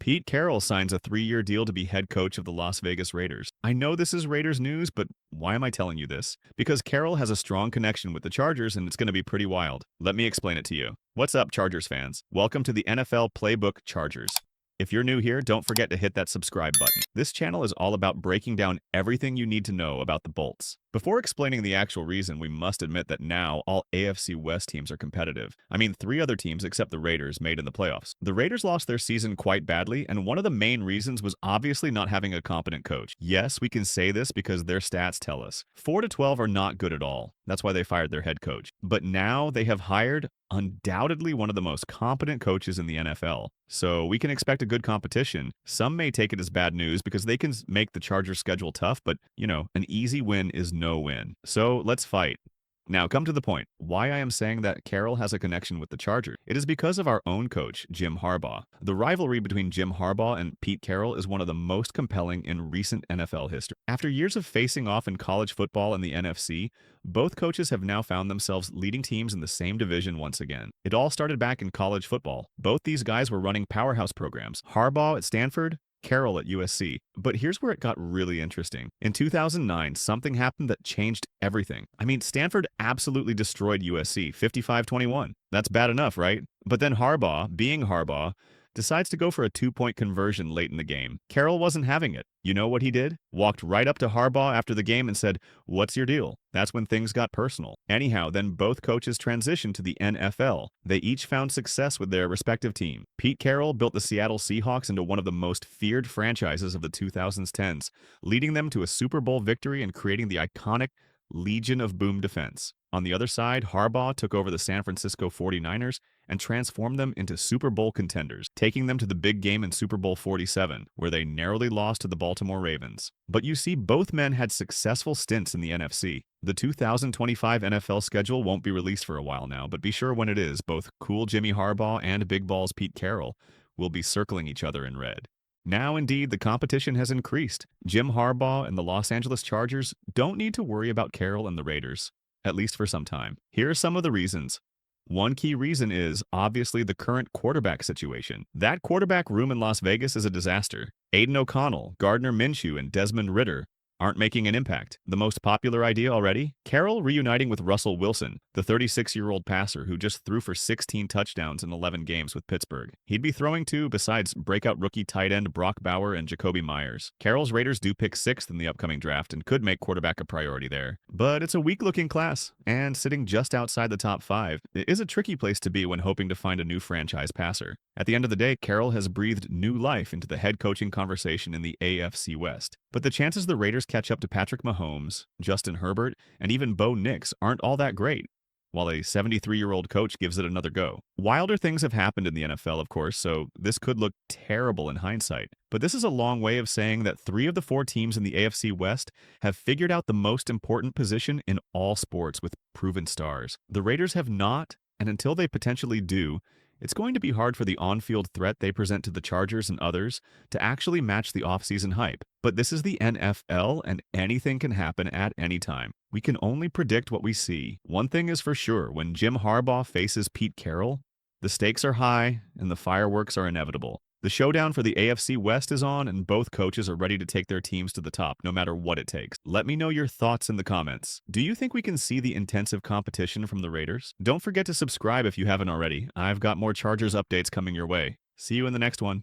Pete Carroll signs a 3-year deal to be head coach of the Las Vegas Raiders. I know this is Raiders news, but why am I telling you this? Because Carroll has a strong connection with the Chargers and it's going to be pretty wild. Let me explain it to you. What's up, Chargers fans? Welcome to the NFL Playbook Chargers. If you're new here, don't forget to hit that subscribe button. This channel is all about breaking down everything you need to know about the Bolts. Before explaining the actual reason, we must admit that now all AFC West teams are competitive. I mean, 3 other teams except the Raiders made in the playoffs. The Raiders lost their season quite badly, and one of the main reasons was obviously not having a competent coach. Yes, we can say this because their stats tell us. 4-12 are not good at all. That's why they fired their head coach. But now they have hired undoubtedly one of the most competent coaches in the NFL. So we can expect a good competition. Some may take it as bad news because they can make the Chargers schedule tough, but, an easy win is no win. So let's fight. Now, come to the point. Why I am saying that Carroll has a connection with the Chargers. It is because of our own coach, Jim Harbaugh. The rivalry between Jim Harbaugh and Pete Carroll is one of the most compelling in recent NFL history. After years of facing off in college football and the NFC, both coaches have now found themselves leading teams in the same division once again. It all started back in college football. Both these guys were running powerhouse programs. Harbaugh at Stanford, Carroll at USC. But here's where it got really interesting. In 2009, something happened that changed everything. I mean, Stanford absolutely destroyed USC, 55-21. That's bad enough, right? But then Harbaugh, being Harbaugh, decides to go for a 2-point conversion late in the game. Carroll wasn't having it. You know what he did? Walked right up to Harbaugh after the game and said, "What's your deal?" That's when things got personal. Anyhow, then both coaches transitioned to the NFL. They each found success with their respective team. Pete Carroll built the Seattle Seahawks into one of the most feared franchises of the 2010s, leading them to a Super Bowl victory and creating the iconic Legion of Boom defense. On the other side, Harbaugh took over the San Francisco 49ers and transformed them into Super Bowl contenders, taking them to the big game in Super Bowl 47, where they narrowly lost to the Baltimore Ravens. But you see, both men had successful stints in the NFC. The 2025 NFL schedule won't be released for a while now, but be sure when it is, both cool Jimmy Harbaugh and Big Balls Pete Carroll will be circling each other in red. Now, indeed, the competition has increased. Jim Harbaugh and the Los Angeles Chargers don't need to worry about Carroll and the Raiders, at least for some time. Here are some of the reasons. One key reason is, obviously, the current quarterback situation. That quarterback room in Las Vegas is a disaster. Aiden O'Connell, Gardner Minshew, and Desmond Ridder aren't making an impact. The most popular idea already? Carroll reuniting with Russell Wilson, the 36-year-old passer who just threw for 16 touchdowns in 11 games with Pittsburgh. He'd be throwing to, besides breakout rookie tight end Brock Bowers and Jacoby Myers. Carroll's Raiders do pick 6th in the upcoming draft and could make quarterback a priority there. But it's a weak-looking class, and sitting just outside the top 5 is a tricky place to be when hoping to find a new franchise passer. At the end of the day, Carroll has breathed new life into the head coaching conversation in the AFC West. But the chances the Raiders catch up to Patrick Mahomes, Justin Herbert, and even Bo Nix aren't all that great, while a 73-year-old coach gives it another go. Wilder things have happened in the NFL, of course, so this could look terrible in hindsight. But this is a long way of saying that 3 of the 4 teams in the AFC West have figured out the most important position in all sports with proven stars. The Raiders have not, and until they potentially do, it's going to be hard for the on-field threat they present to the Chargers and others to actually match the offseason hype. But this is the NFL, and anything can happen at any time. We can only predict what we see. One thing is for sure, when Jim Harbaugh faces Pete Carroll, the stakes are high and the fireworks are inevitable. The showdown for the AFC West is on, and both coaches are ready to take their teams to the top, no matter what it takes. Let me know your thoughts in the comments. Do you think we can see the intensive competition from the Raiders? Don't forget to subscribe if you haven't already. I've got more Chargers updates coming your way. See you in the next one.